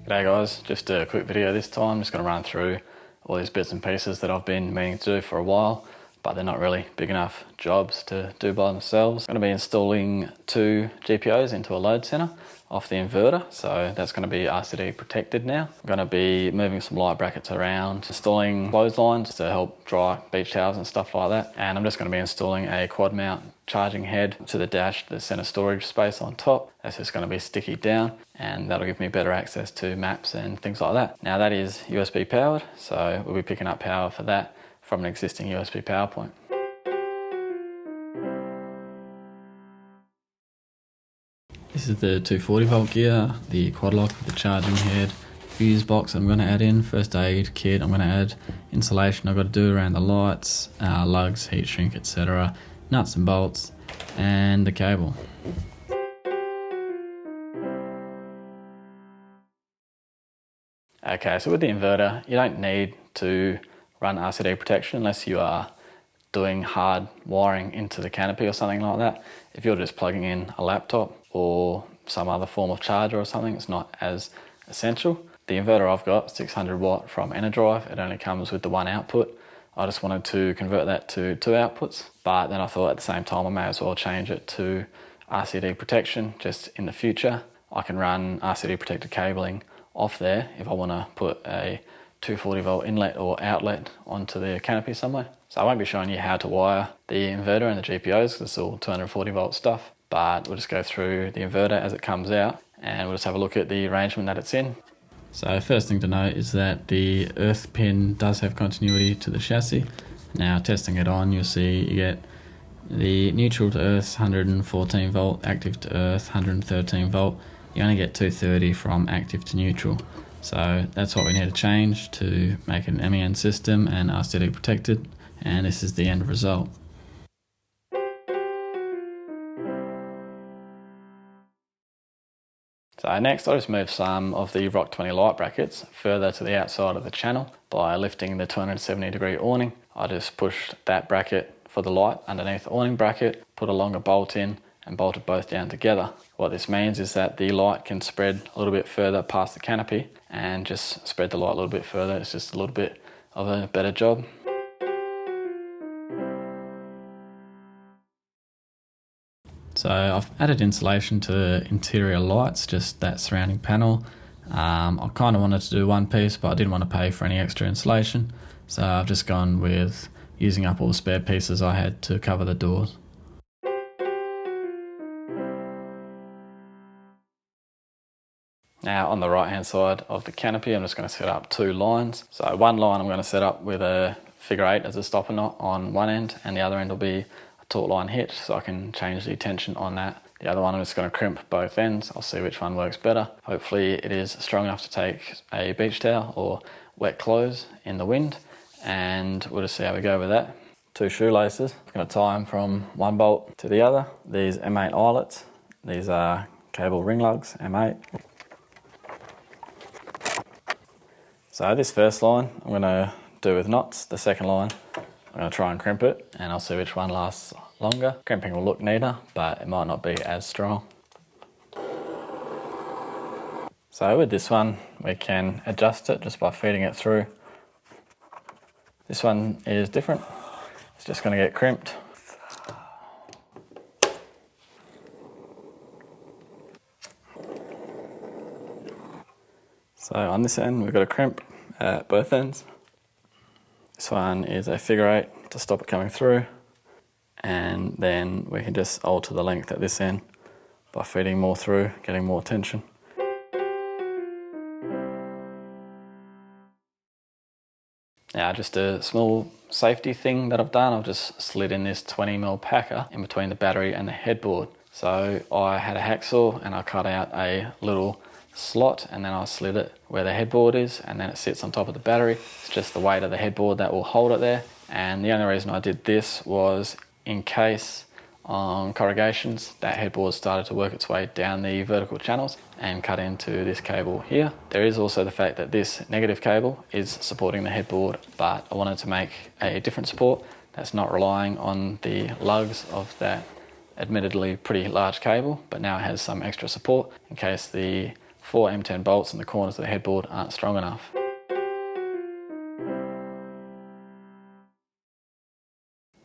G'day guys, just a quick video this time. Just going to run through all these bits and pieces that I've been meaning to do for a while, but they're not really big enough jobs to do by themselves. I'm going to be installing 2 GPOs into a load center off the inverter, so that's going to be RCD protected now. I'm going to be moving some light brackets around, installing clotheslines to help dry beach towels and stuff like that, and I'm just going to be installing a quad mount charging head to the dash, the center storage space on top. That's just going to be sticky down, and that'll give me better access to maps and things like that. Now that is USB powered, so we'll be picking up power for that from an existing USB power point. This is the 240 volt gear, the quad lock with the charging head, fuse box I'm going to add in, first aid kit, I'm going to add insulation I've got to do around the lights, lugs, heat shrink, etc, nuts and bolts, and the cable. Okay, so with the inverter, you don't need to run RCD protection unless you are doing hard wiring into the canopy or something like that. If you're just plugging in a laptop or some other form of charger or something, it's not as essential. The inverter I've got, 600 watt from Enerdrive, it only comes with the one output. I just wanted to convert that to 2 outputs, but then I thought at the same time I may as well change it to RCD protection just in the future. I can run RCD protected cabling off there if I want to put a 240 volt inlet or outlet onto the canopy somewhere. So I won't be showing you how to wire the inverter and the GPOs because it's all 240 volt stuff, but we'll just go through the inverter as it comes out and we'll just have a look at the arrangement that it's in. So first thing to note is that the earth pin does have continuity to the chassis. Now testing it on, you'll see you get the neutral to earth 114 volt, active to earth 113 volt. You only get 230 from active to neutral. So that's what we need to change to make it an MEN system and RCD protected, and this is the end result. So next I just moved some of the Rock 20 light brackets further to the outside of the channel by lifting the 270 degree awning. I just pushed that bracket for the light underneath the awning bracket, put a longer bolt in and bolted both down together. What this means is that the light can spread a little bit further past the canopy and just spread the light a little bit further. It's just a little bit of a better job. So I've added insulation to interior lights, just that surrounding panel. I kind of wanted to do one piece, but I didn't want to pay for any extra insulation. So I've just gone with using up all the spare pieces I had to cover the doors. Now on the right hand side of the canopy, I'm just going to set up 2 lines. So one line I'm going to set up with a figure 8 as a stopper knot on one end, and the other end will be a taut line hitch, so I can change the tension on that. The other one I'm just going to crimp both ends. I'll see which one works better. Hopefully it is strong enough to take a beach towel or wet clothes in the wind, and we'll just see how we go with that. 2 shoelaces. I'm going to tie them from one bolt to the other. These M8 eyelets. These are cable ring lugs, M8. So this first line I'm going to do with knots. The second line I'm going to try and crimp it, and I'll see which one lasts longer. Crimping will look neater, but it might not be as strong. So with this one we can adjust it just by feeding it through. This one is different. It's just going to get crimped. So on this end we've got a crimp at both ends. This one is a figure 8 to stop it coming through, and then we can just alter the length at this end by feeding more through, getting more tension. Now just a small safety thing that I've done, I've just slid in this 20mm packer in between the battery and the headboard. So I had a hacksaw and I cut out a little slot, and then I slid it where the headboard is, and then it sits on top of the battery. It's just the weight of the headboard that will hold it there, and the only reason I did this was in case on corrugations that headboard started to work its way down the vertical channels and cut into this cable here. There is also the fact that this negative cable is supporting the headboard, but I wanted to make a different support that's not relying on the lugs of that admittedly pretty large cable, but now it has some extra support in case the 4 M10 bolts in the corners of the headboard aren't strong enough.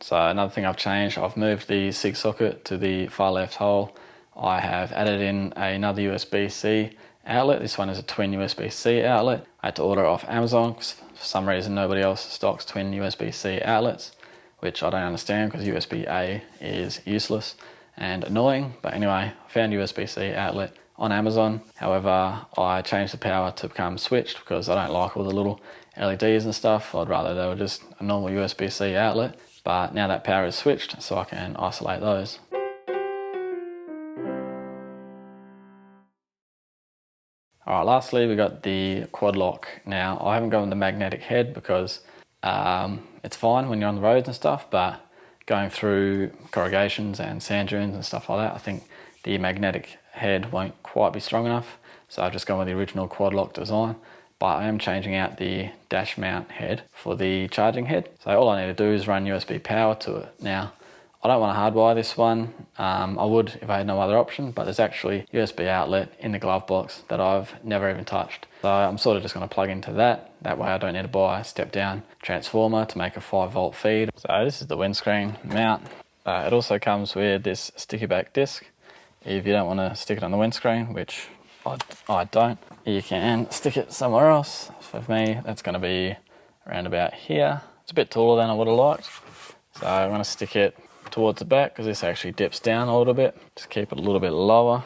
So another thing I've changed, I've moved the SIG socket to the far left hole. I have added in another USB-C outlet. This one is a twin USB-C outlet. I had to order it off Amazon because for some reason nobody else stocks twin USB-C outlets, which I don't understand because USB-A is useless and annoying. But anyway, I found USB-C outlet on Amazon. However, I changed the power to become switched because I don't like all the little LEDs and stuff. I'd rather they were just a normal USB-C outlet. But now that power is switched, so I can isolate those. Alright, lastly we got the quad lock. Now I haven't gone with the magnetic head because it's fine when you're on the roads and stuff, but going through corrugations and sand dunes and stuff like that, I think the magnetic head won't quite be strong enough. So I've just gone with the original quad lock design. But I am changing out the dash mount head for the charging head. So all I need to do is run USB power to it. Now, I don't want to hardwire this one. I would if I had no other option, but there's actually USB outlet in the glove box that I've never even touched. So I'm sort of just going to plug into that. That way I don't need to buy a step down transformer to make a 5-volt feed. So this is the windscreen mount. It also comes with this sticky back disc. If you don't want to stick it on the windscreen, which I don't, you can stick it somewhere else. For me, that's going to be around about here. It's a bit taller than I would have liked. So I'm going to stick it towards the back because this actually dips down a little bit. Just keep it a little bit lower.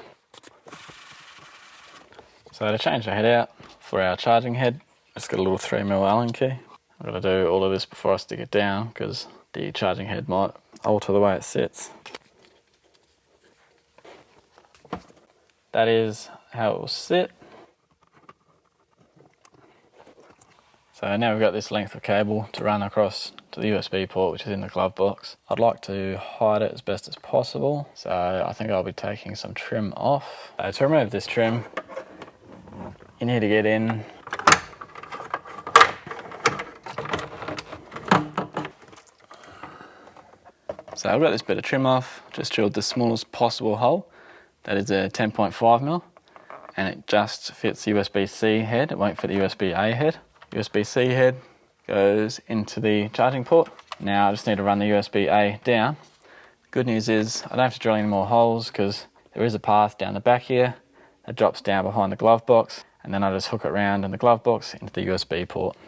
So to change the head out for our charging head, just got a little 3mm Allen key. I've got to do all of this before I stick it down because the charging head might alter the way it sits. That is how it will sit. So now we've got this length of cable to run across to the USB port, which is in the glove box. I'd like to hide it as best as possible, so I think I'll be taking some trim off. To remove this trim, you need to get in so I've got this bit of trim off, just drilled the smallest possible hole. That is a 10.5mm, and it just fits the USB-C head. It won't fit the USB-A head. USB-C head goes into the charging port. Now I just need to run the USB-A down. Good news is I don't have to drill any more holes because there is a path down the back here that drops down behind the glove box, and then I just hook it around in the glove box into the USB port.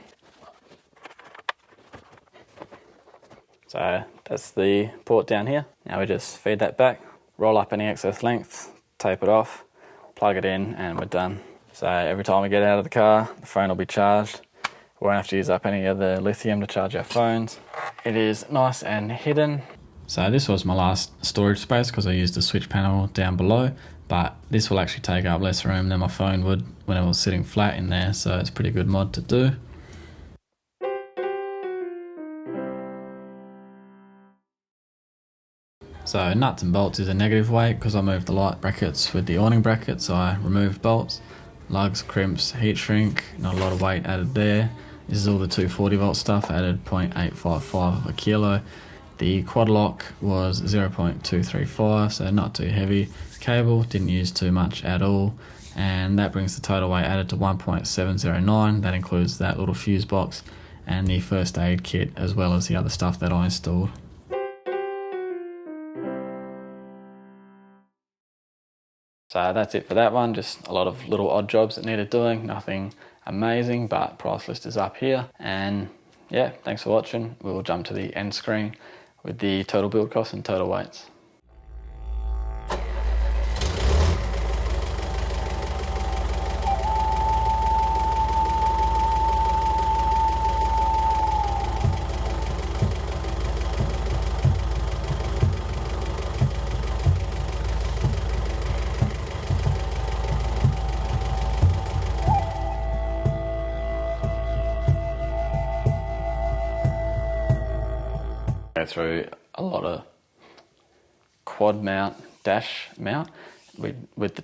So that's the port down here. Now we just feed that back, roll up any excess length, tape it off, plug it in, and we're done. So every time we get out of the car, the phone will be charged. We won't have to use up any of the lithium to charge our phones. It is nice and hidden. So this was my last storage space because I used the switch panel down below, but this will actually take up less room than my phone would when it was sitting flat in there, so it's a pretty good mod to do. So nuts and bolts is a negative weight because I moved the light brackets with the awning brackets, so I removed bolts. Lugs, crimps, heat shrink, not a lot of weight added there. This is all the 240-volt stuff, added 0.855 of a kilo. The quad lock was 0.235, so not too heavy. Cable, didn't use too much at all. And that brings the total weight added to 1.709. That includes that little fuse box and the first aid kit, as well as the other stuff that I installed. So that's it for that one, just a lot of little odd jobs that needed doing, nothing amazing, but price list is up here. And yeah, thanks for watching. We'll jump to the end screen with the total build cost and total weights. Go through a lot of quad mount, dash mount with the